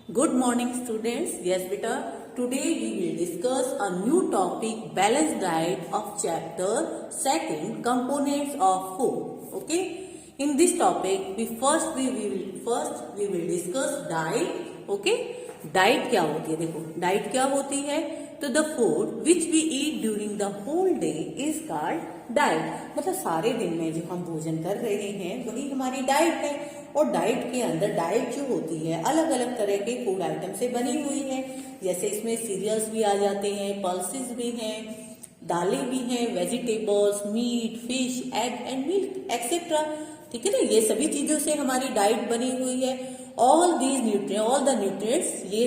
Good morning students. Yes beta, today we will discuss a new topic, balanced diet of chapter 2, components of food. Okay, in this topic we will discuss diet. Okay, diet क्या होती है? देखो diet क्या होती है, तो the food which we eat during the whole day is called diet. मतलब सारे दिन में जो हम भोजन कर रहे हैं वही हमारी डाइट है। और डाइट के अंदर डाइट जो होती है अलग अलग तरह के फूड आइटम से बनी हुई है। जैसे इसमें सीरियल्स भी आ जाते हैं, पल्सेस भी हैं, दालें भी हैं, vegetables, meat, fish, egg and milk etcetera. ठीक है ना, ये सभी चीजों से हमारी डाइट बनी हुई है। ऑल द न्यूट्रिएंट्स ये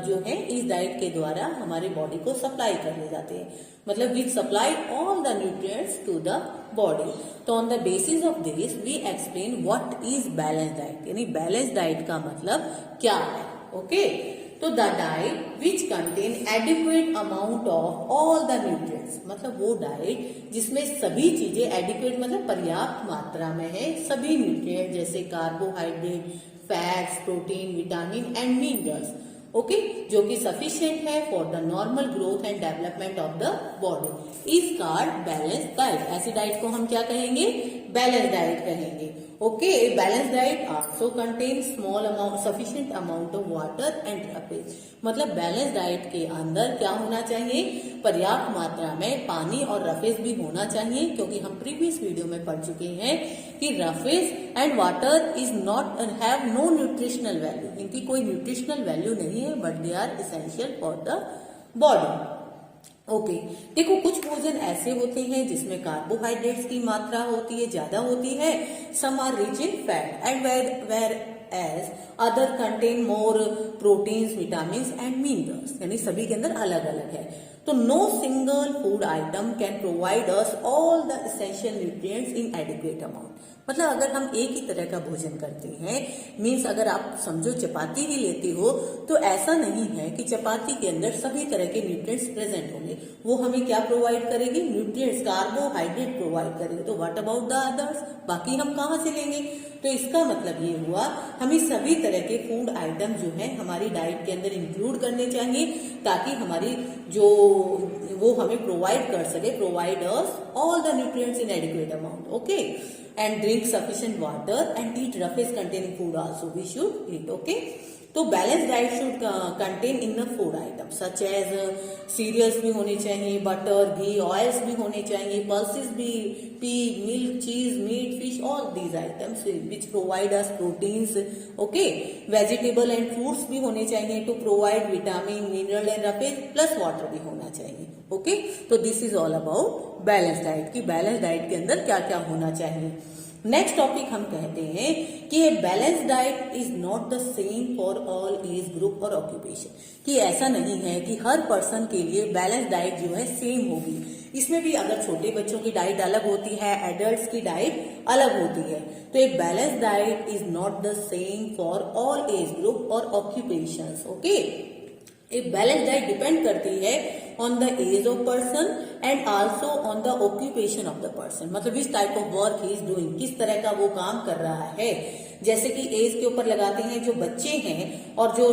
जो है इस डाइट के द्वारा हमारे बॉडी को सप्लाई करने जाते हैं। मतलब which supply all the nutrients to the body. तो on the basis of this we explain what is balance diet, यानी बैलेंस डाइट का मतलब क्या है। ओके, तो the diet which contain adequate amount of all the nutrients, मतलब वो diet जिसमें सभी चीजें एडिक्वेट मतलब पर्याप्त मात्रा में है, सभी न्यूट्रिएंट जैसे carbohydrate, fats, protein, vitamin and minerals. Okay, जो कि सफिशिएंट है for the normal growth and development of the body is called balance diet. ऐसी डाइट को हम क्या कहेंगे? बैलेंस डाइट कहेंगे। Okay, balance diet also contain small amount sufficient amount of water and roughage. मतलब बैलेंस डाइट के अंदर क्या होना चाहिए? पर्याप्त मात्रा में पानी और रफेज भी होना चाहिए, क्योंकि हम प्रीवियस वीडियो में पढ़ चुके हैं कि roughage and water is not have no nutritional value, इनकी कोई न्यूट्रिशनल वैल्यू नहीं है, but they are essential for the body. Okay, देखो कुछ भोजन ऐसे होते हैं जिसमें कार्बोहाइड्रेट्स की मात्रा होती है, ज्यादा होती है। Some are rich in fat and where as other contain more proteins, vitamins and minerals, यानी सभी के अंदर अलग अलग है। तो no single food item can provide us all the essential nutrients in adequate amount. मतलब अगर हम एक ही तरह का भोजन करते हैं, मीन्स अगर आप समझो चपाती ही लेते हो, तो ऐसा नहीं है कि चपाती के अंदर सभी तरह के न्यूट्रिएंट्स प्रेजेंट होंगे। वो हमें क्या प्रोवाइड करेगी? न्यूट्रिएंट्स, कार्बोहाइड्रेट प्रोवाइड करेगी। तो व्हाट अबाउट द अदर्स, बाकी हम कहाँ से लेंगे? तो इसका मतलब ये हुआ हमें सभी तरह के फूड आइटम जो है हमारी डाइट के अंदर इंक्लूड करने चाहिए, ताकि हमारी जो वो हमें प्रोवाइड कर सके, provide us all the nutrients in adequate amount. Okay, and drink sufficient water and eat roughage containing food also we should eat. Okay, तो balance diet should contain in food item such as cereals भी होने चाहिए, butter, घी, oils भी होने चाहिए, pulses भी, peas, milk, cheese, meat, fish, all these items which provide us proteins. Okay, vegetable and fruits भी होने चाहिए to provide vitamin, mineral and roughage, plus water भी होना चाहिए। ओके, तो this is all about balance diet की balance diet के अंदर क्या क्या होना चाहिए। नेक्स्ट टॉपिक हम कहते हैं कि ये balance diet is not the same for all age group और ऑक्यूपेशन, कि ऐसा नहीं है कि हर पर्सन के लिए बैलेंस डाइट जो है सेम होगी। इसमें भी अगर छोटे बच्चों की डाइट अलग होती है, एडल्ट्स की डाइट अलग होती है। तो एक balance diet is not the same for all age group और ऑक्यूपेशंस। ओके, एक बैलेंस डाइट डिपेंड करती है on the age of person and also on the occupation of the person. मतलब which type of work he is doing, किस तरह का वो काम कर रहा है। जैसे कि एज के ऊपर लगाते हैं, जो बच्चे हैं और जो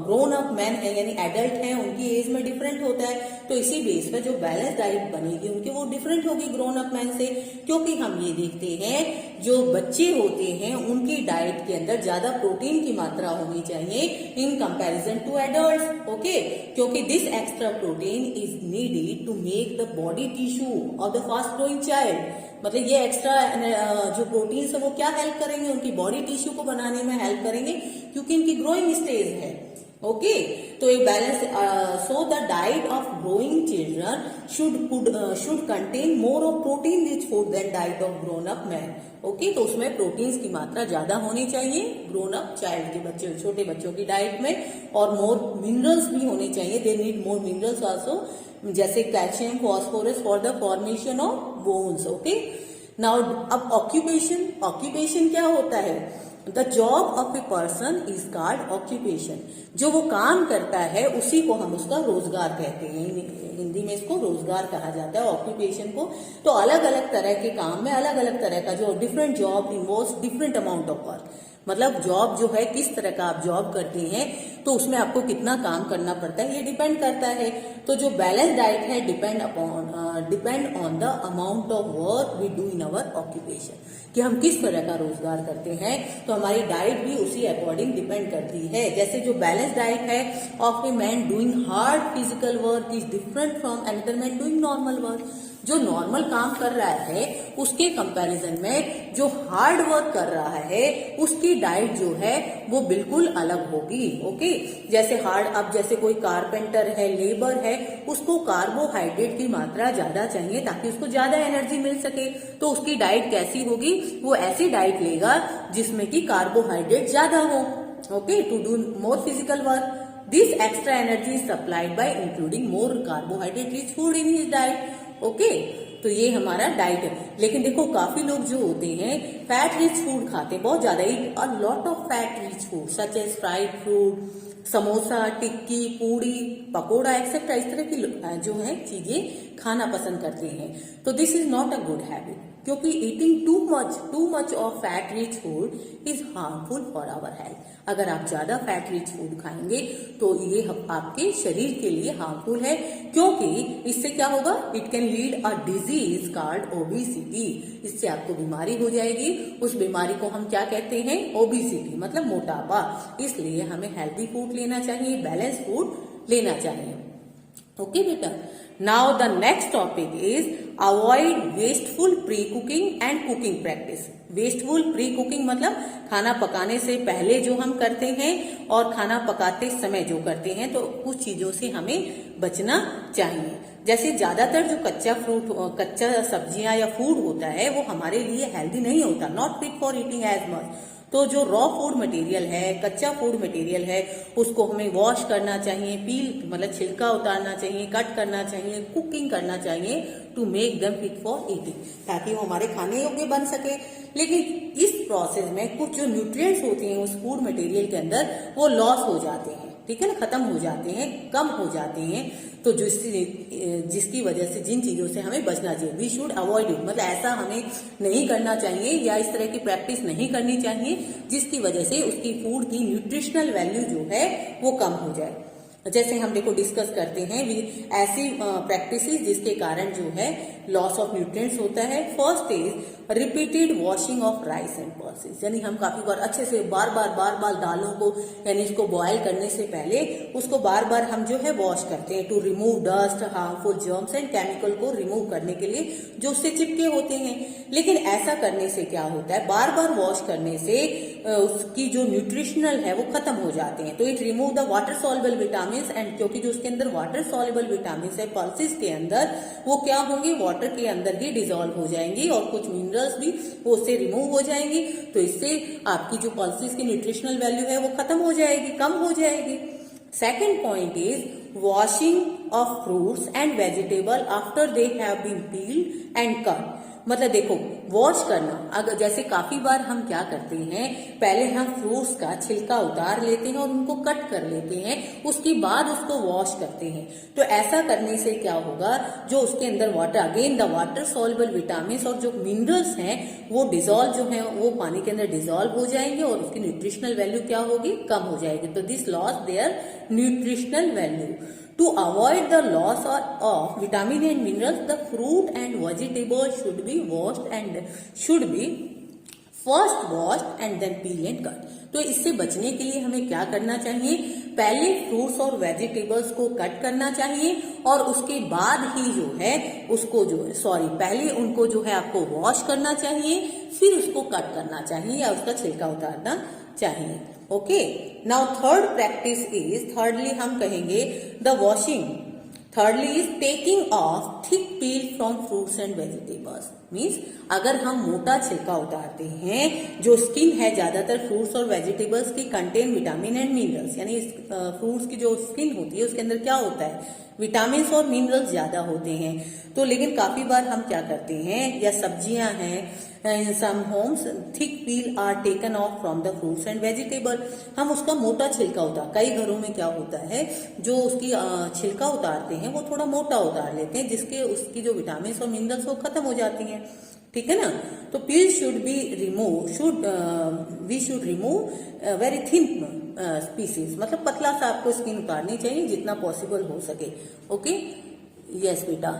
ग्रोन अप मैन है यानी एडल्ट हैं, उनकी एज में डिफरेंट होता है। तो इसी बेस पर जो बैलेंस डाइट बनेगी उनकी वो डिफरेंट होगी ग्रोन अप मैन से, क्योंकि हम ये देखते हैं जो बच्चे होते हैं उनकी डाइट के अंदर ज्यादा प्रोटीन की मात्रा होनी चाहिए in comparison to adults. Okay, क्योंकि this extra protein is needed to make the body tissue of the fast growing child. मतलब ये एक्स्ट्रा जो प्रोटीन है वो क्या हेल्प करेंगे? उनकी बॉडी टिश्यू को बनाने में हेल्प करेंगे, क्योंकि इनकी ग्रोइंग स्टेज है। ओके, तो एक balance so the diet of growing children should contain more of protein rich food than diet of grown up man. Okay, तो उसमें प्रोटीन्स की मात्रा ज्यादा होनी चाहिए ग्रोन अप चाइल्ड के बच्चे, छोटे बच्चों की डाइट में, और मोर मिनरल्स भी होने चाहिए। They need more minerals also, जैसे calcium, phosphorus for the formation of bones. Okay, now अब ऑक्यूपेशन क्या होता है? The job of a person is called occupation. जो वो काम करता है उसी को हम उसका रोजगार कहते हैं। हिंदी में इसको रोजगार कहा जाता है, ऑक्यूपेशन को। तो अलग अलग तरह के काम में अलग अलग तरह का जो different job involves different amount of work. मतलब जॉब जो है, किस तरह का आप जॉब करते हैं तो उसमें आपको कितना काम करना पड़ता है, ये डिपेंड करता है। तो जो बैलेंस डाइट है depend on the amount of work we do in our occupation, कि हम किस तरह का रोजगार करते हैं, तो हमारी डाइट भी उसी अकॉर्डिंग डिपेंड करती है। जैसे जो बैलेंस डाइट है of a man doing hard physical work is different from another man doing normal work. जो नॉर्मल काम कर रहा है उसके कंपैरिजन में जो हार्ड वर्क कर रहा है उसकी डाइट जो है वो बिल्कुल अलग होगी। ओके, जैसे अब जैसे कोई कारपेंटर है, लेबर है, उसको कार्बोहाइड्रेट की मात्रा ज्यादा चाहिए ताकि उसको ज्यादा एनर्जी मिल सके, तो उसकी डाइट कैसी होगी, वो ऐसी डाइट लेगा जिसमें कि कार्बोहाइड्रेट ज्यादा हो। Okay, to do more physical work this extra energy is supplied by including more carbohydrate rich food in his diet. Okay, तो ये हमारा डाइट है। लेकिन देखो काफी लोग जो होते हैं फैट रिच फूड खाते हैं, बहुत ज्यादा, a lot of fat rich food such as fried food, samosa, tikki, puri, pakora etcetera, इस तरह की जो है चीजें खाना पसंद करते हैं। तो this is not a good habit, क्योंकि eating too much of fat rich food is harmful for our health. अगर आप ज्यादा फैट रिच फूड खाएंगे तो ये आपके शरीर के लिए हार्मफुल है, क्योंकि इससे क्या होगा, it can lead a disease called obesity. इससे आपको बीमारी हो जाएगी, उस बीमारी को हम क्या कहते हैं, ओबेसिटी, मतलब मोटापा। इसलिए हमें हेल्दी फूड लेना चाहिए, बैलेंस फूड लेना चाहिए। ओके बेटा, now the next topic is avoid wasteful pre cooking and cooking practice. Wasteful pre cooking मतलब खाना पकाने से पहले जो हम करते हैं और खाना पकाते समय जो करते हैं, तो कुछ चीजों से हमें बचना चाहिए। जैसे ज्यादातर जो कच्चा सब्जियां या फूड होता है वो हमारे लिए हेल्दी नहीं होता, not fit for eating as much. तो जो रॉ फूड मटेरियल है, कच्चा फूड मटेरियल है, उसको हमें वॉश करना चाहिए, पील मतलब छिलका उतारना चाहिए, कट करना चाहिए, कुकिंग करना चाहिए to make them fit for eating, ताकि वो हमारे खाने योग्य बन सके। लेकिन इस प्रोसेस में कुछ जो न्यूट्रिएंट्स होते हैं उस फूड मटेरियल के अंदर वो लॉस हो जाते हैं, ठीक है ना, खत्म हो जाते हैं, कम हो जाते हैं। तो जिसकी वजह से जिन चीजों से हमें बचना चाहिए, वी शुड अवॉइड इट, मतलब ऐसा हमें नहीं करना चाहिए या इस तरह की प्रैक्टिस नहीं करनी चाहिए जिसकी वजह से उसकी फूड की न्यूट्रिशनल वैल्यू जो है वो कम हो जाए। जैसे हम देखो डिस्कस करते हैं ऐसी प्रैक्टिसेस जिसके कारण जो है लॉस ऑफ न्यूट्रिएंट्स होता है। First is repeated washing of rice and pulses, यानी हम काफी बार अच्छे से बार बार दालों को, यानी इसको बॉयल करने से पहले उसको बार बार हम जो है वॉश करते हैं to remove dust, harmful germs and chemical को रिमूव करने के लिए जो उससे चिपके होते हैं। लेकिन ऐसा करने से क्या होता है, बार बार वॉश करने से उसकी जो न्यूट्रिशनल है वो खत्म हो जाते हैं। तो it remove the water soluble vitamin and, क्योंकि जो उसके अंदर वाटर सॉल्युबल विटामिन है पल्सेस के अंदर, वो क्या होंगे, वाटर के अंदर ही डिसॉल्व हो जाएंगी और कुछ मिनरल्स भी वो उससे रिमूव हो जाएंगी। तो इससे आपकी जो पल्सेस की न्यूट्रिशनल वैल्यू है वो खत्म हो जाएगी, कम हो जाएगी। Second point is washing of fruits and vegetable after they have been peeled and cut. मतलब देखो वॉश करना, अगर जैसे काफी बार हम क्या करते हैं, पहले हम फ्रूट्स का छिलका उतार लेते हैं और उनको कट कर लेते हैं, उसके बाद उसको वॉश करते हैं। तो ऐसा करने से क्या होगा, जो उसके अंदर water, again the water soluble vitamin और जो मिनरल्स हैं वो डिसॉल्व जो है वो पानी के अंदर डिसॉल्व हो जाएंगे और उसकी न्यूट्रिशनल वैल्यू क्या होगी, कम हो जाएगी। तो this loss their nutritional value. To avoid the loss of vitamin and minerals, the fruit and vegetables should be washed and should be first washed and then peel and cut. तो इससे बचने के लिए हमें क्या करना चाहिए, पहले फ्रूट्स और वेजिटेबल्स को कट करना चाहिए और उसके बाद ही जो है उसको पहले उनको जो है आपको वॉश करना चाहिए, फिर उसको कट करना चाहिए या उसका छिलका उतारना चाहिए। Okay, now third practice is, thirdly हम कहेंगे the washing, thirdly is taking of thick peel from fruits and vegetables. Means अगर हम मोटा छिलका उतारते हैं, जो स्किन है ज्यादातर फ्रूट्स और वेजिटेबल्स की कंटेन विटामिन एंड मिनरल्स, यानी फ्रूट्स की जो स्किन होती है उसके अंदर क्या होता है, विटामिन और मिनरल्स ज्यादा होते हैं। तो लेकिन काफी बार हम क्या करते हैं, या सब्जियां हैं, in some homes thick peel are taken off from the fruits and vegetable, हम उसका मोटा छिलका उतार, कई घरों में क्या होता है जो उसकी छिलका उतारते हैं वो थोड़ा मोटा उतार लेते हैं, जिसके उसकी जो विटामिन और मिनरल्स वो खत्म हो जाती हैं। ठीक है ना। तो peel should be remove, we should remove very thin pieces, मतलब पतला सा आपको स्किन उतारनी चाहिए जितना पॉसिबल हो सके। ओके, यस बेटा,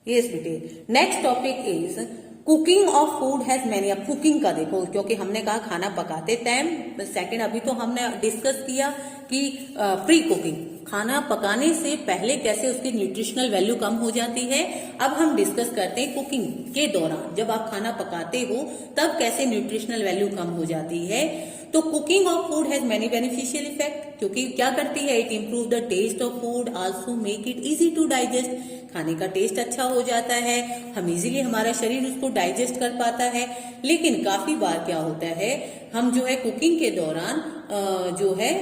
यस बेटे। Next topic is cooking of food has many. अब कुकिंग का देखो, क्योंकि हमने कहा खाना पकाते टाइम, सेकंड अभी तो हमने डिस्कस किया कि प्री कुकिंग, खाना पकाने से पहले कैसे उसकी न्यूट्रिशनल वैल्यू कम हो जाती है। अब हम डिस्कस करते हैं कुकिंग के दौरान, जब आप खाना पकाते हो तब कैसे न्यूट्रिशनल वैल्यू कम हो जाती है। तो cooking of food has many beneficial effect, क्योंकि क्या करती है, it improve the taste of food, also make it easy to digest. खाने का टेस्ट अच्छा हो जाता है, हम इजीली, हमारा शरीर उसको डाइजेस्ट कर पाता है। लेकिन काफी बार क्या होता है, हम जो है कुकिंग के दौरान जो है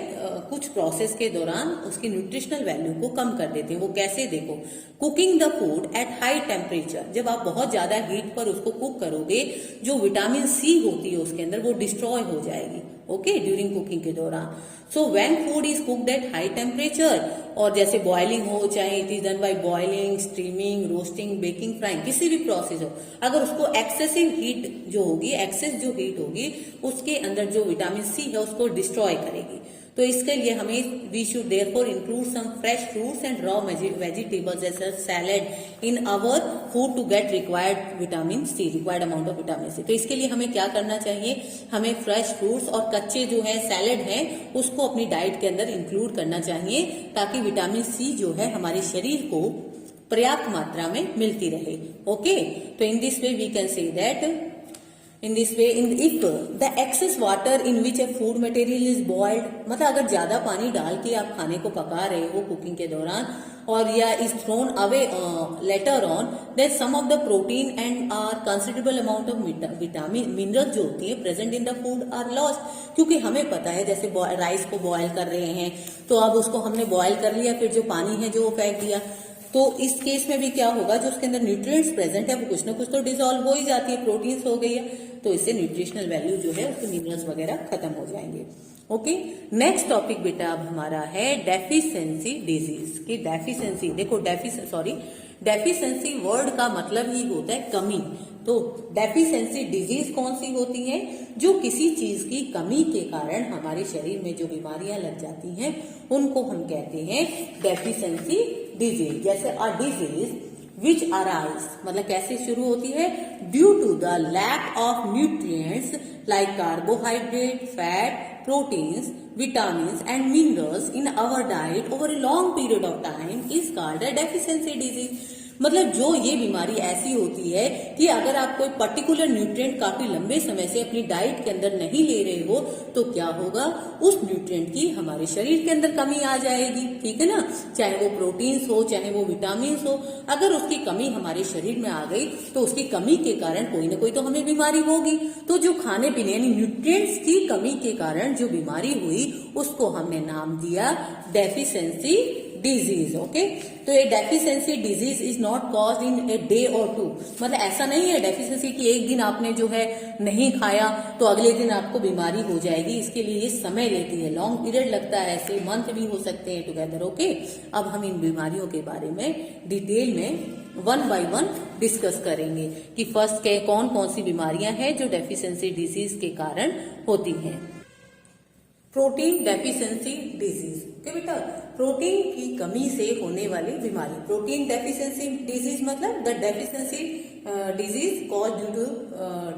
कुछ प्रोसेस के दौरान उसकी न्यूट्रिशनल वैल्यू को कम कर देते हैं। वो कैसे, देखो, cooking the food at high temperature, जब आप बहुत ज्यादा हीट पर उसको कुक करोगे, जो विटामिन सी होती है उसके अंदर वो डिस्ट्रॉय हो जाएगी। ओके, ड्यूरिंग कुकिंग के दौरान। So when food is cooked at high temperature, और जैसे बॉइलिंग हो, चाहे it is done by boiling, steaming, roasting, baking, frying, किसी भी प्रोसेस हो, अगर उसको एक्सेसिव हीट जो होगी, एक्सेस जो हीट होगी, उसके अंदर जो विटामिन सी है उसको डिस्ट्रॉय करेगी। तो इसके लिए हमें we should therefore include some fresh fruits and raw vegetables जैसे salad in our food to get required vitamin C, required amount of vitamin C. तो इसके लिए हमें क्या करना चाहिए, हमें फ्रेश फ्रूट्स और कच्चे जो है सैलेड है उसको अपनी डाइट के अंदर इंक्लूड करना चाहिए, ताकि विटामिन सी जो है हमारे शरीर को पर्याप्त मात्रा में मिलती रहे। ओके, तो in this way we can say that in this way, if the excess water in which a food material is boiled, मतलब अगर ज्यादा पानी डाल के आप खाने को पका रहे हो कुकिंग के दौरान, और या is thrown away later on, then some of the protein and are considerable amount of vitamin minerals जो होती है present in the food are lost। क्योंकि हमें पता है, जैसे राइस को बॉयल कर रहे हैं तो अब उसको हमने बॉयल कर लिया, फिर जो पानी है जो वो फेंक दिया, तो इस केस में भी क्या होगा, जो उसके अंदर न्यूट्रिएंट्स प्रेजेंट है वो कुछ ना कुछ तो डिसॉल्व हो ही जाती है, प्रोटीन्स हो गई है, तो इससे न्यूट्रिशनल वैल्यू जो है उसके मिनरल्स वगैरह खत्म हो जाएंगे। ओके, नेक्स्ट टॉपिक बेटा अब हमारा है डेफिशिएंसी डिजीज की। डेफिशिएंसी, देखो डेफिशिएंसी वर्ड का मतलब ही होता है कमी। तो डेफिशिएंसी डिजीज कौन सी होती है, जो किसी चीज की कमी के कारण हमारे शरीर में जो बीमारियां लग जाती हैं उनको हम कहते हैं डेफिशिएंसी डिजीज। जैसे अ डिजीज विच अराइज, मतलब कैसे शुरू होती है, due to the lack of nutrients like carbohydrate, fat, proteins, vitamins and minerals in our diet over a long period of time is called a deficiency disease। मतलब जो ये बीमारी ऐसी होती है कि अगर आप कोई पर्टिकुलर न्यूट्रिएंट काफी लंबे समय से अपनी डाइट के अंदर नहीं ले रहे हो तो क्या होगा, उस न्यूट्रिएंट की हमारे शरीर के अंदर कमी आ जाएगी। ठीक है ना, चाहे वो प्रोटीन्स हो, चाहे वो विटामिन्स हो, अगर उसकी कमी हमारे शरीर में आ गई तो उसकी कमी के कारण कोई ना कोई तो हमें बीमारी होगी। तो जो खाने पीने यानी न्यूट्रिएंट्स की कमी के कारण जो बीमारी हुई उसको हमने नाम दिया डेफिशिएंसी डिजीज। ओके, तो ये deficiency disease is not caused in a day और टू, मतलब ऐसा नहीं है डेफिशिएंसी कि एक दिन आपने जो है नहीं खाया तो अगले दिन आपको बीमारी हो जाएगी। इसके लिए ये समय लेती है, लॉन्ग पीरियड लगता है, ऐसे मंथ भी हो सकते हैं टुगेदर। ओके, अब हम इन बीमारियों के बारे में डिटेल में वन बाय वन डिस्कस करेंगे कि फर्स्ट के कौन कौन सी बीमारियां हैं जो डेफिशिएंसी डिजीज के कारण होती हैं। प्रोटीन डेफिशिएंसी डिजीज, क्या बेटा, प्रोटीन की कमी से होने वाली बीमारी। प्रोटीन डेफिशिएंसी डिजीज मतलब the deficiency disease cause due to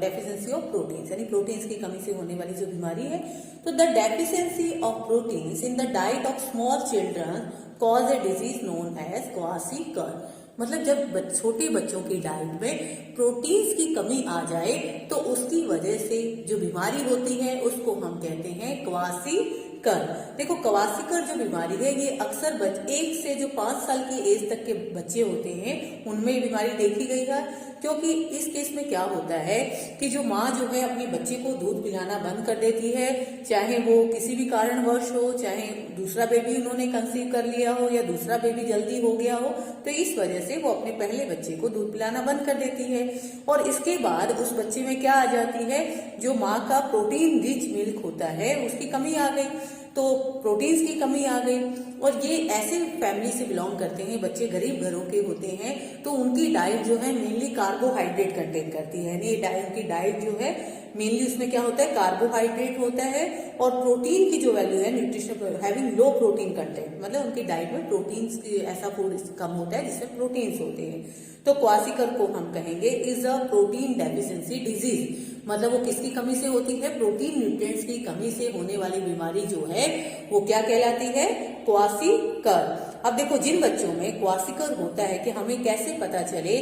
deficiency of proteins, यानी प्रोटीन्स की कमी से होने वाली जो बीमारी है। तो the deficiency of proteins in the diet of small children cause a disease known as kwashiorkor. मतलब जब छोटे बच्चों की डाइट में प्रोटीन्स की कमी आ जाए तो उसकी वजह से जो बीमारी होती है उसको हम कहते हैं क्वासीकर। देखो, क्वासीकर जो बीमारी है ये अक्सर 1 से जो 5 साल की एज तक के बच्चे होते हैं उनमें ये बीमारी देखी गई है। क्योंकि इस केस में क्या होता है कि जो माँ जो है अपने बच्चे को दूध पिलाना बंद कर देती है, चाहे वो किसी भी कारणवश हो, चाहे दूसरा बेबी उन्होंने कंसीव कर लिया हो या दूसरा बेबी जल्दी हो गया हो, तो इस वजह से वो अपने पहले बच्चे को दूध पिलाना बंद कर देती है। और इसके बाद उस बच्चे में क्या आ जाती है, जो माँ का प्रोटीन रिच मिल्क होता है उसकी कमी आ गई। तो प्रोटीन्स की कमी आ गई। और ये ऐसे फैमिली से बिलोंग करते हैं, बच्चे गरीब घरों के होते हैं, तो उनकी डाइट जो है मेनली कार्बोहाइड्रेट कंटेन करती है, यानी उनकी डाइट जो है मेनली उसमें क्या होता है, कार्बोहाइड्रेट होता है। और प्रोटीन की जो वैल्यू है, nutrition having low protein content, मतलब उनकी डाइट में प्रोटीन्स की ऐसा फूड कम होता है जिसमें प्रोटीन्स होते हैं। तो क्वासिकर को हम कहेंगे is a protein deficiency disease, मतलब वो किसकी कमी से होती है, प्रोटीन न्यूट्रिएंट्स की कमी से होने वाली बीमारी जो है वो क्या कहलाती है, क्वासिकर। अब देखो जिन बच्चों में क्वासिकर होता है कि हमें कैसे पता चले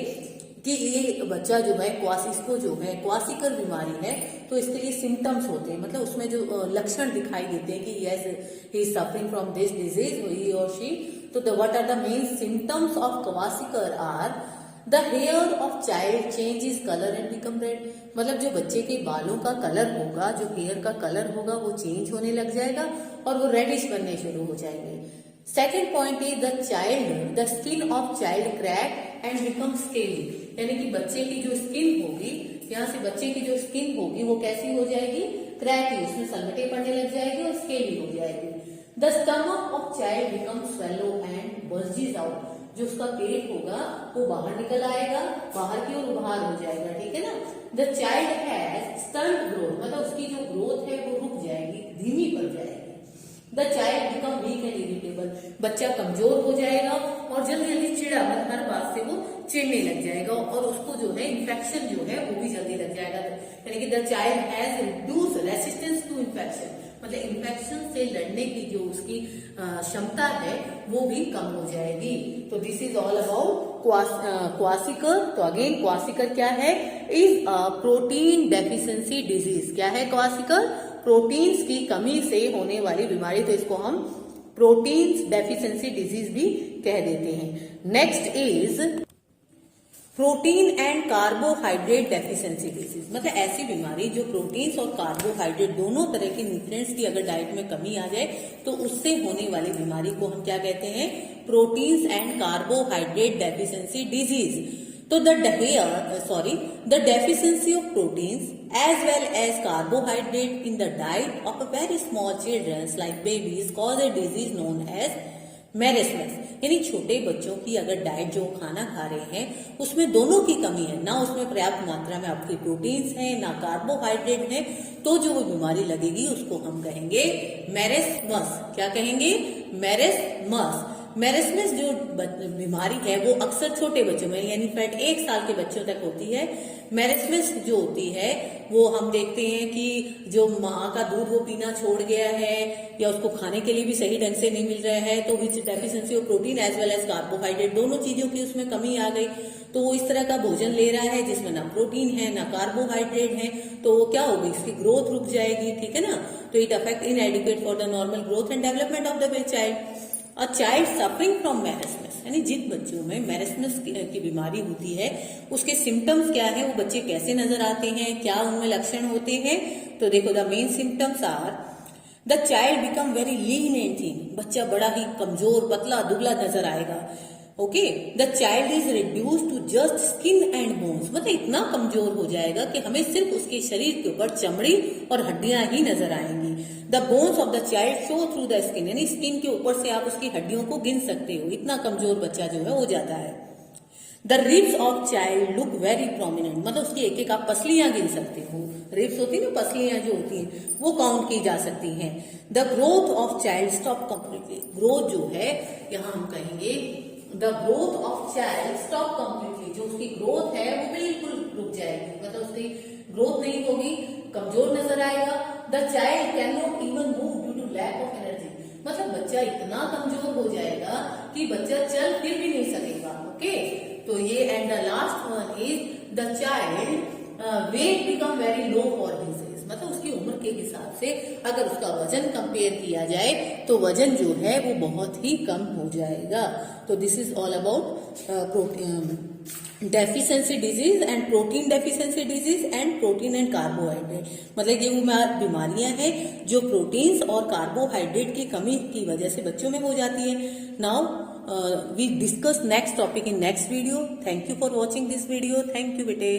कि ये बच्चा जो है इसको जो है क्वासिकर बीमारी है, तो इसके लिए सिम्टम्स होते हैं, मतलब उसमें जो लक्षण दिखाई देते हैं कि yes he is suffering from this disease, he और शी। तो what are the main symptoms of kwashiorkor are the hair of child changes colour and become red, मतलब जो बच्चे के बालों का कलर होगा, जो हेयर का कलर होगा वो चेंज होने लग जाएगा और वो रेडिश बनने शुरू हो जाएंगे। Second point is the skin of child crack and become scaly, यानी कि बच्चे की जो स्किन होगी, यहाँ से बच्चे की जो स्किन होगी वो कैसी हो जाएगी, क्रैक ही, उसमें सलवटें पड़ने लग जाएगी और स्केली हो जाएगी। The stomach of child become swallow and bulges out, जो उसका पेट होगा वो बाहर निकल आएगा, बाहर की ओर उभार हो जाएगा, ठीक है ना। The child has stunt growth, मतलब उसकी जो ग्रोथ है वो रुक जाएगी, धीमी पड़ जाएगी। The child become weak and irritable, बच्चा कमजोर हो जाएगा और जल्दी जल्दी चिड़ा, मतलब हर बात से वो चिढ़ने लग जाएगा और उसको जो है इन्फेक्शन जो है वो भी जल्दी लग जाएगा, यानी कि the child has reduce resistance to infection, मतलब इन्फेक्शन से लड़ने की जो उसकी क्षमता है वो भी कम हो जाएगी। तो दिस इज ऑल अबाउट क्वासिकर। तो अगेन क्वासिकर क्या है, is a protein deficiency disease. क्या है क्वासिकर, प्रोटीन्स की कमी से होने वाली बीमारी, तो इसको हम प्रोटीन्स डेफिशिएंसी डिजीज भी कह देते हैं। Next is protein and carbohydrate deficiency disease, मतलब ऐसी बीमारी जो प्रोटीन्स और कार्बोहाइड्रेट दोनों तरह के न्यूट्रिएंट्स की अगर डाइट में कमी आ जाए तो उससे होने वाली बीमारी को हम क्या कहते हैं, proteins and carbohydrate deficiency disease. तो the deficiency of proteins as well as carbohydrate in the diet of a very small children like babies cause a disease known as marasmus, यानी छोटे बच्चों की अगर डाइट जो खाना खा रहे हैं उसमें दोनों की कमी है, ना उसमें पर्याप्त मात्रा में आपकी प्रोटीन्स है ना कार्बोहाइड्रेट है, तो जो वो बीमारी लगेगी उसको हम कहेंगे मेरेस्मस। क्या कहेंगे, मेरेस्मस। मेरेस्मस जो बीमारी है वो अक्सर छोटे बच्चों में, यानी इनफैक्ट 1 साल के बच्चों तक होती है। मेरेस्मस जो होती है वो हम देखते हैं कि जो माँ का दूध वो पीना छोड़ गया है या उसको खाने के लिए भी सही ढंग से नहीं मिल रहा है, तो which deficiency of protein as well as carbohydrate, दोनों चीजों की उसमें कमी आ गई, तो वो इस तरह का भोजन ले रहा है जिसमें ना प्रोटीन है ना कार्बोहाइड्रेट है, तो वो क्या होगी, इसकी ग्रोथ रुक जाएगी, ठीक है ना। तो it affect inadequate for the normal growth and development of the child. A child suffering from marasmus, यानी जिन बच्चों में मेरेस्मस की बीमारी होती है उसके सिम्टम्स क्या है, वो बच्चे कैसे नजर आते हैं, क्या उनमें लक्षण होते हैं। तो देखो the main symptoms are the child become very lean and thin, बच्चा बड़ा ही कमजोर पतला दुबला नजर आएगा। Okay, the child is reduce to just skin and bones, मतलब इतना कमजोर हो जाएगा कि हमें सिर्फ उसके शरीर के ऊपर चमड़ी और हड्डियां ही नजर आएंगी। The bones of the child show through the skin, यानी स्किन के ऊपर से आप उसकी हड्डियों को गिन सकते हो, इतना कमजोर बच्चा जो है हो जाता है। The ribs of child look very prominent, मतलब उसकी एक एक आप पसलियां गिन सकते हो, रिब्स होती है ना, पसलियां जो होती हैं वो काउंट की जा सकती हैं। The growth of child stop completely, growth जो है यहाँ हम कहेंगे the growth of child stop completely, जो उसकी ग्रोथ है वो बिल्कुल रुक जाएगी, मतलब उसकी ग्रोथ नहीं होगी, कमजोर नजर आएगा। The child can not even move due to lack of energy, मतलब बच्चा इतना कमजोर हो जाएगा कि बच्चा चल फिर भी नहीं सकेगा। ओके, तो ये and the last one is the child weight become very low for his age, मतलब उसकी उम्र के हिसाब से अगर उसका वजन कंपेयर किया जाए तो वजन जो है वो बहुत ही कम हो जाएगा। तो this is all about deficiency disease and protein deficiency disease and protein and carbohydrate, मतलब ये बीमारियां हैं जो प्रोटीन्स और कार्बोहाइड्रेट की कमी की वजह से बच्चों में हो जाती है। Now we discuss next topic in next video. Thank you for watching this video. Thank you बेटे।